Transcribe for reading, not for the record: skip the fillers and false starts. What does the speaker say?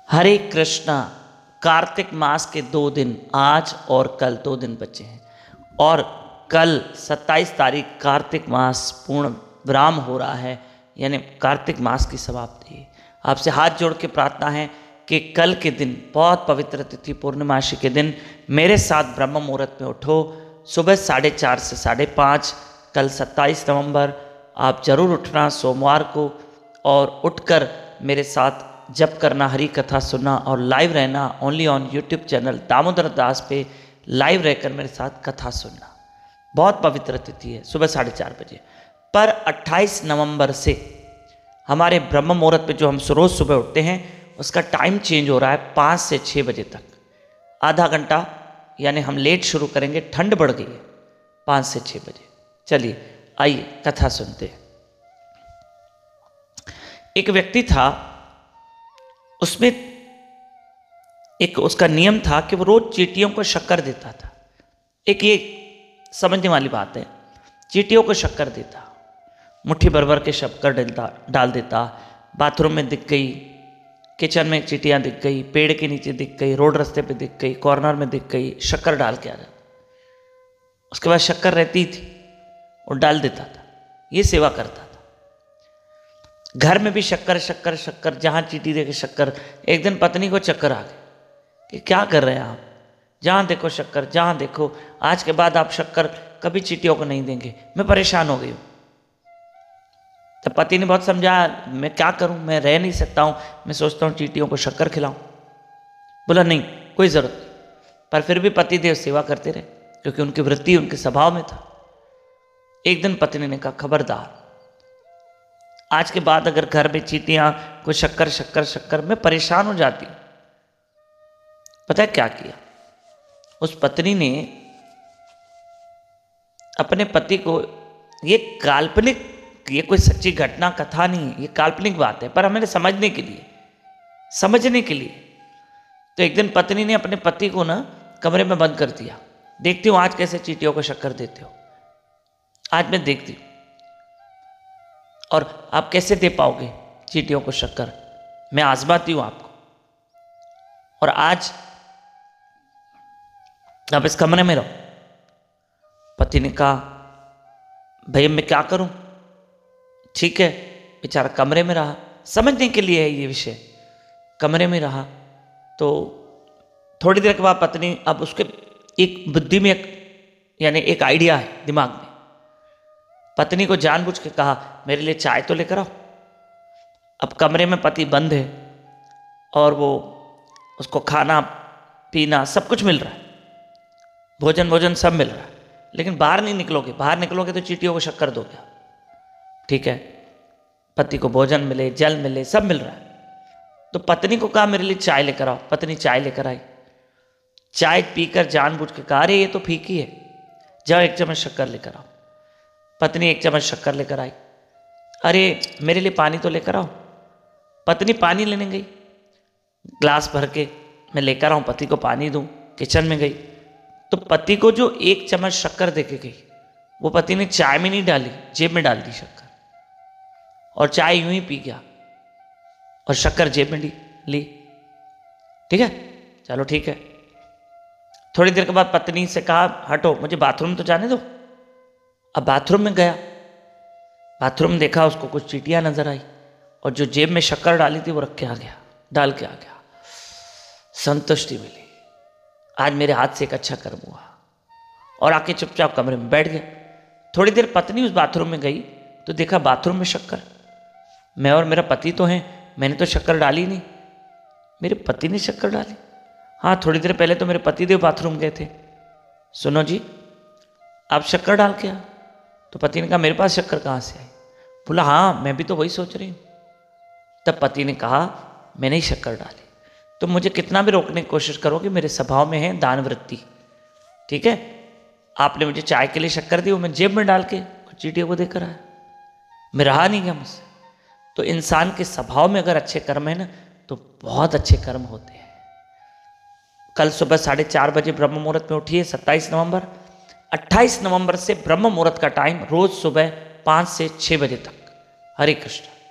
हरे कृष्णा। कार्तिक मास के 2 दिन आज और कल 2 दिन बचे हैं और कल 27 तारीख कार्तिक मास पूर्ण विराम हो रहा है, यानी कार्तिक मास की समाप्ति है। आपसे हाथ जोड़ के प्रार्थना है कि कल के दिन बहुत पवित्र तिथि पूर्णिमासी के दिन मेरे साथ ब्रह्म मुहूर्त में उठो। सुबह 4:30 से 5:30 कल 27 नवंबर आप जरूर उठना सोमवार को, और उठकर मेरे साथ जप करना, हरी कथा सुनना और लाइव रहना only on YouTube channel Damodar Das पे लाइव रहकर मेरे साथ कथा सुनना। बहुत पवित्र तिथि है, सुबह 4:30 बजे। पर 28 नवंबर से हमारे ब्रह्म मुहूर्त पे जो हम रोज सुबह उठते हैं उसका टाइम चेंज हो रहा है 5 से 6 बजे तक, आधा घंटा, यानी हम लेट शुरू करेंगे। ठंड बढ़ गई है 5 से 6 बजे। चलिए आइए कथा सुनते हैं। एक व्यक्ति था, उसमें एक उसका नियम था कि वो रोज चींटियों को शक्कर देता था। एक ये समझने वाली बात है, चींटियों को शक्कर देता, मुट्ठी भर भर के शक्कर डाल देता। बाथरूम में दिख गई, किचन में चींटियां दिख गई, पेड़ के नीचे दिख गई, रोड रास्ते पे दिख गई, कॉर्नर में दिख गई, शक्कर डाल के आ जाता। उसके बाद शक्कर रहती थी और डाल देता था, ये सेवा करता था। घर में भी शक्कर शक्कर शक्कर, जहां चींटी देखे शक्कर। एक दिन पत्नी को चक्कर आ गए कि क्या कर रहे हैं आप, जहां देखो शक्कर, जहां देखो, आज के बाद आप शक्कर कभी चींटियों को नहीं देंगे। मैं परेशान हो गई हूं। तो पति ने बहुत समझाया, मैं क्या करूं, मैं रह नहीं सकता हूं, मैं सोचता हूं चींटियों को शक्कर खिलाऊं। बोला नहीं, कोई जरूरत नहीं। पर फिर भी पति देव सेवा करते रहे, क्योंकि उनकी वृत्ति उनके स्वभाव में था। एक दिन पत्नी ने कहा, खबरदार, आज के बाद अगर घर में चींटियां को शक्कर शक्कर शक्कर, मैं परेशान हो जाती हूं। पता है क्या किया? उस पत्नी ने अपने पति को, ये काल्पनिक, ये कोई सच्ची घटना कथा नहीं है, ये काल्पनिक बात है, पर हमें समझने के लिए। तो एक दिन पत्नी ने अपने पति को ना कमरे में बंद कर दिया। देखती हूं आज कैसे चींटियों को शक्कर देते हो, आज मैं देखती हूं, और आप कैसे दे पाओगे चींटियों को शक्कर, मैं आजमाती हूं आपको। और आज आप इस कमरे में रहो। पति ने कहा, भैया मैं क्या करूं? ठीक है, बेचारा कमरे में रहा, समझने के लिए है ये विषय। कमरे में रहा तो थोड़ी देर के बाद पत्नी, अब उसके एक बुद्धि में यानी एक आइडिया है दिमाग में। पत्नी को जानबूझ के कहा, मेरे लिए चाय तो लेकर आओ। अब कमरे में पति बंद है और वो उसको खाना पीना सब कुछ मिल रहा है, भोजन सब मिल रहा है, लेकिन बाहर नहीं निकलोगे, बाहर निकलोगे तो चींटियों को शक्कर दोगे। ठीक है, पति को भोजन मिले, जल मिले, सब मिल रहा है। तो पत्नी को कहा, मेरे लिए चाय लेकर आओ। पत्नी चाय लेकर आई। चाय पीकर जानबूझ के कहा, अरे ये तो फीकी है, जाओ 1 चम्मच शक्कर लेकर आओ। पत्नी 1 चम्मच शक्कर लेकर आई। अरे मेरे लिए पानी तो लेकर आओ। पत्नी पानी लेने गई, ग्लास भर के मैं लेकर आऊं, पति को पानी दूं। किचन में गई तो पति को जो 1 चम्मच शक्कर देके गई, वो पति ने चाय में नहीं डाली, जेब में डाल दी शक्कर, और चाय यूं ही पी गया और शक्कर जेब में ली। ठीक है, चलो ठीक है। थोड़ी देर के बाद पत्नी से कहा, हटो, मुझे बाथरूम तो जाने दो। अब बाथरूम में गया, बाथरूम में देखा उसको कुछ चींटियां नजर आई, और जो जेब में शक्कर डाली थी वो रख के आ गया, डाल के आ गया। संतुष्टि मिली, आज मेरे हाथ से एक अच्छा कर्म हुआ, और आके चुपचाप कमरे में बैठ गया। थोड़ी देर पत्नी उस बाथरूम में गई तो देखा बाथरूम में शक्कर। मैं और मेरा पति तो हैं, मैंने तो शक्कर डाली नहीं, मेरे पति ने शक्कर डाली। हाँ, थोड़ी देर पहले तो मेरे पति देव बाथरूम गए थे। सुनो जी, आप शक्कर डाल के आ। तो पति ने कहा, मेरे पास शक्कर कहाँ से आई? बोला, हाँ मैं भी तो वही सोच रही हूँ। तब पति ने कहा, मैंने ही शक्कर डाली। तो मुझे कितना भी रोकने की कोशिश करोगे, मेरे स्वभाव में है दान वृत्ति। ठीक है, आपने मुझे चाय के लिए शक्कर दी, वो मैं जेब में डाल के चींटियों को देकर आया, मैं रहा नहीं गया मुझसे। तो इंसान के स्वभाव में अगर अच्छे कर्म है ना, तो बहुत अच्छे कर्म होते हैं। कल सुबह 4:30 बजे ब्रह्म मुहूर्त में उठिए, 27 नवंबर। 28 नवंबर से ब्रह्म मुहूर्त का टाइम रोज सुबह 5 से 6 बजे तक। हरे कृष्ण।